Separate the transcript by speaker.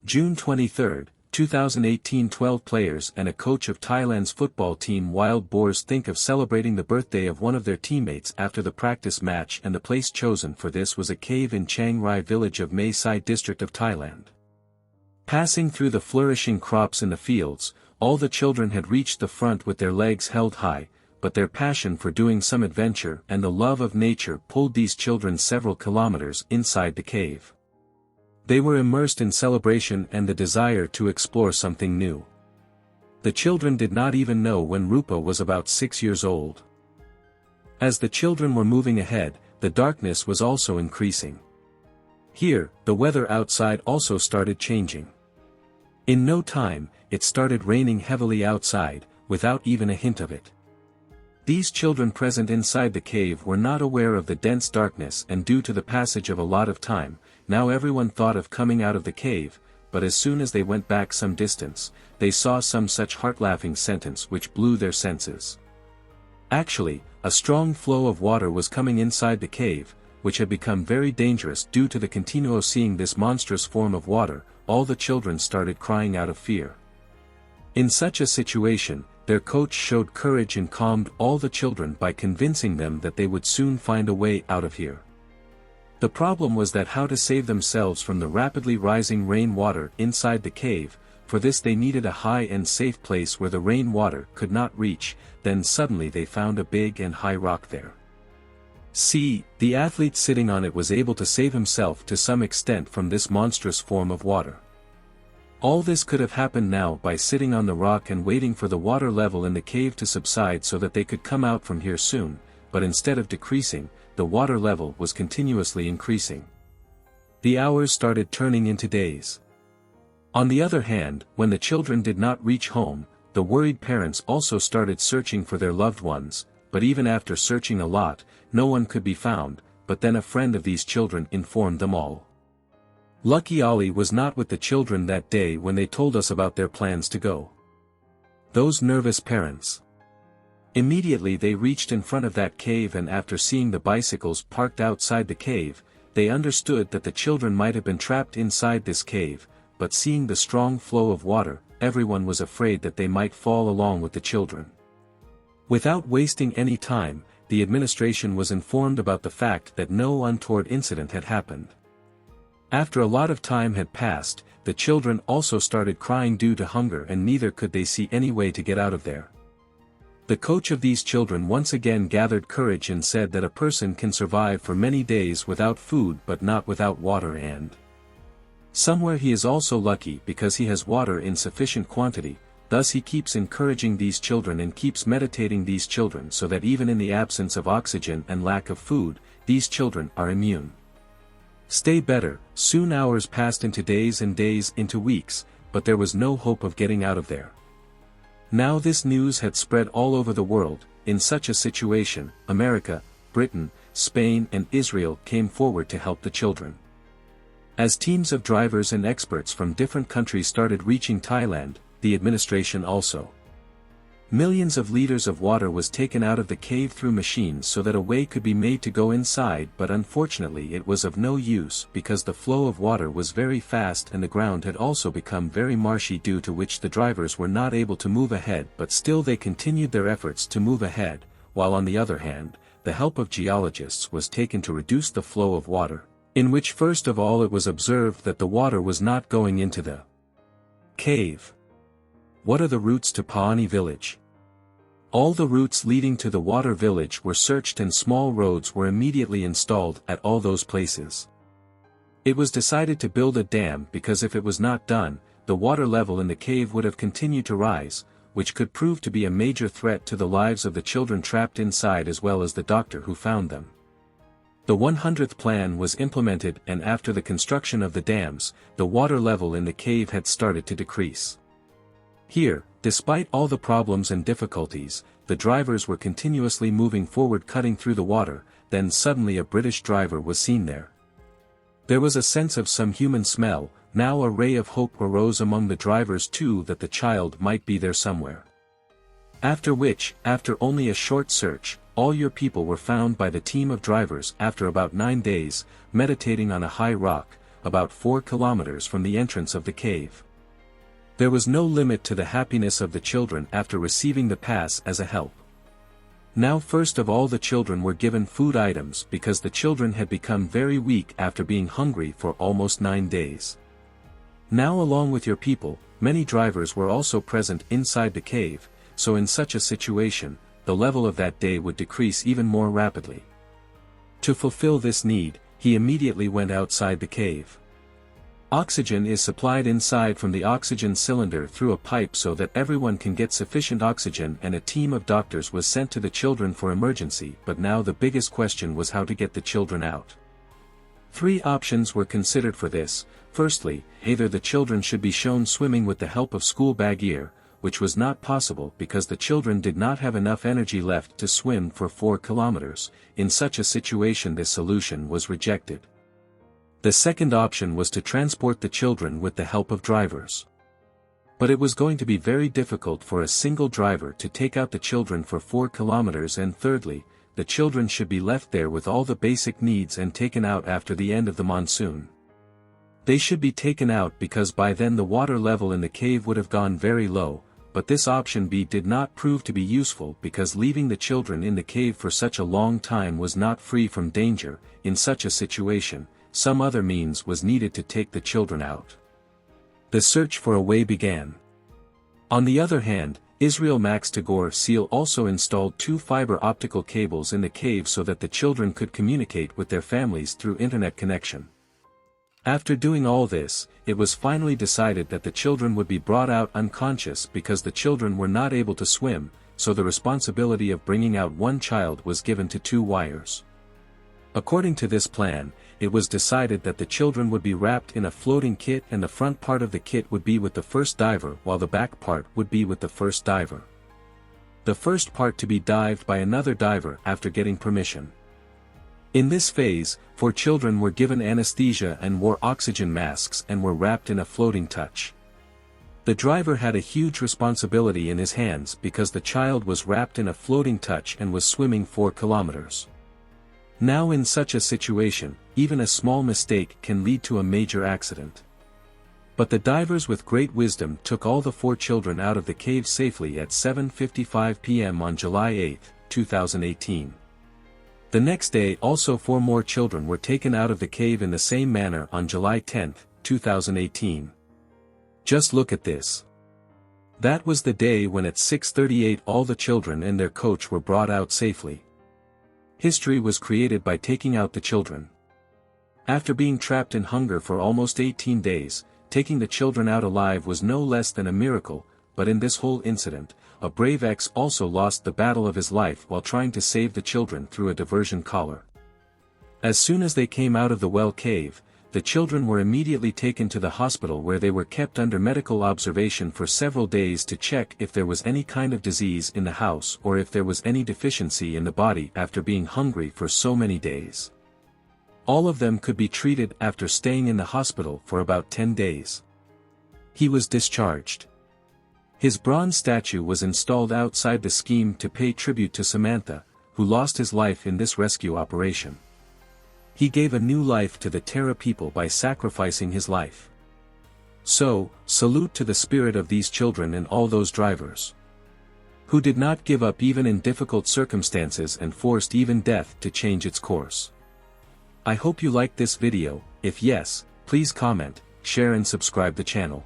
Speaker 1: June 23, 2018. 12 players and a coach of Thailand's football team Wild Boars think of celebrating the birthday of one of their teammates after the practice match, and the place chosen for this was a cave in Chiang Rai village of Mae Sai district of Thailand. Passing through the flourishing crops in the fields, all the children had reached the front with their legs held high, but their passion for doing some adventure and the love of nature pulled these children several kilometers inside the cave. They were immersed in celebration and the desire to explore something new. The children did not even know when Rupa was about 6 years old. As the children were moving ahead, the darkness was also increasing. Here, the weather outside also started changing. In no time, it started raining heavily outside, without even a hint of it. These children present inside the cave were not aware of the dense darkness, and due to the passage of a lot of time, now everyone thought of coming out of the cave, but as soon as they went back some distance, they saw some such heart-laughing sentence which blew their senses. Actually, a strong flow of water was coming inside the cave, which had become very dangerous due to the continuo seeing this monstrous form of water. All the children started crying out of fear. In such a situation, their coach showed courage and calmed all the children by convincing them that they would soon find a way out of here. The problem was that how to save themselves from the rapidly rising rain water inside the cave. For this they needed a high and safe place where the rain water could not reach. Then suddenly they found a big and high rock there. See, the athlete sitting on it was able to save himself to some extent from this monstrous form of water. All this could have happened now by sitting on the rock and waiting for the water level in the cave to subside so that they could come out from here soon, but instead of decreasing, the water level was continuously increasing. The hours started turning into days. On the other hand, when the children did not reach home, the worried parents also started searching for their loved ones, but even after searching a lot, no one could be found. But then a friend of these children informed them all. Lucky Ali was not with the children that day when they told us about their plans to go. Those nervous parents. Immediately they reached in front of that cave, and after seeing the bicycles parked outside the cave, they understood that the children might have been trapped inside this cave, but seeing the strong flow of water, everyone was afraid that they might fall along with the children. Without wasting any time, the administration was informed about the fact that no untoward incident had happened. After a lot of time had passed, the children also started crying due to hunger, and neither could they see any way to get out of there. The coach of these children once again gathered courage and said that a person can survive for many days without food but not without water, and somewhere he is also lucky because he has water in sufficient quantity. Thus he keeps encouraging these children and keeps meditating these children so that even in the absence of oxygen and lack of food, these children are immune. Stay better. Soon hours passed into days and days into weeks, but there was no hope of getting out of there. Now this news had spread all over the world. In such a situation, America, Britain, Spain and Israel came forward to help the children. As teams of drivers and experts from different countries started reaching Thailand, the administration also. Millions of liters of water was taken out of the cave through machines so that a way could be made to go inside, but unfortunately it was of no use because the flow of water was very fast and the ground had also become very marshy, due to which the drivers were not able to move ahead, but still they continued their efforts to move ahead, while on the other hand, the help of geologists was taken to reduce the flow of water, in which first of all it was observed that the water was not going into the cave. What are the routes to Paani village? All the routes leading to the water village were searched and small roads were immediately installed at all those places. It was decided to build a dam because if it was not done, the water level in the cave would have continued to rise, which could prove to be a major threat to the lives of the children trapped inside as well as the doctor who found them. The 100th plan was implemented, and after the construction of the dams, the water level in the cave had started to decrease. Here, despite all the problems and difficulties, the drivers were continuously moving forward, cutting through the water. Then suddenly a British driver was seen there. There was a sense of some human smell. Now a ray of hope arose among the drivers too, that the child might be there somewhere. After which, after only a short search, all your people were found by the team of drivers after about 9 days, meditating on a high rock, about 4 kilometers from the entrance of the cave. There was no limit to the happiness of the children after receiving the pass as a help. Now first of all the children were given food items because the children had become very weak after being hungry for almost 9 days. Now along with your people, many drivers were also present inside the cave, so in such a situation, the level of that day would decrease even more rapidly. To fulfill this need, he immediately went outside the cave. Oxygen is supplied inside from the oxygen cylinder through a pipe so that everyone can get sufficient oxygen, and a team of doctors was sent to the children for emergency, but now the biggest question was how to get the children out. 3 options were considered for this. Firstly, either the children should be shown swimming with the help of school bag gear, which was not possible because the children did not have enough energy left to swim for 4 kilometers. In such a situation this solution was rejected. The second option was to transport the children with the help of drivers. But it was going to be very difficult for a single driver to take out the children for 4 kilometers, and thirdly, the children should be left there with all the basic needs and taken out after the end of the monsoon. They should be taken out because by then the water level in the cave would have gone very low, but this option B did not prove to be useful because leaving the children in the cave for such a long time was not free from danger. In such a situation, some other means was needed to take the children out. The search for a way began. On the other hand, Israel Max Tagore Seal also installed 2 fiber optical cables in the cave so that the children could communicate with their families through internet connection. After doing all this, it was finally decided that the children would be brought out unconscious because the children were not able to swim, so the responsibility of bringing out one child was given to 2 wires. According to this plan, it was decided that the children would be wrapped in a floating kit, and the front part of the kit would be with the first diver while the back part would be with the first diver. The first part to be dived by another diver after getting permission. In this phase, 4 children were given anesthesia and wore oxygen masks and were wrapped in a floating touch. The driver had a huge responsibility in his hands because the child was wrapped in a floating touch and was swimming 4 kilometers. Now in such a situation, even a small mistake can lead to a major accident. But the divers with great wisdom took all the 4 children out of the cave safely at 7:55 p.m. on July 8, 2018. The next day also 4 more children were taken out of the cave in the same manner on July 10, 2018. Just look at this. That was the day when at 6:38 all the children and their coach were brought out safely. History was created by taking out the children. After being trapped in hunger for almost 18 days, taking the children out alive was no less than a miracle, but in this whole incident, a brave ex also lost the battle of his life while trying to save the children through a diversion collar. As soon as they came out of the well cave, the children were immediately taken to the hospital where they were kept under medical observation for several days to check if there was any kind of disease in the house or if there was any deficiency in the body after being hungry for so many days. All of them could be treated after staying in the hospital for about 10 days. He was discharged. His bronze statue was installed outside the scheme to pay tribute to Samantha, who lost his life in this rescue operation. He gave a new life to the Terra people by sacrificing his life. So, salute to the spirit of these children and all those drivers who did not give up even in difficult circumstances and forced even death to change its course. I hope you liked this video. If yes, please comment, share and subscribe the channel.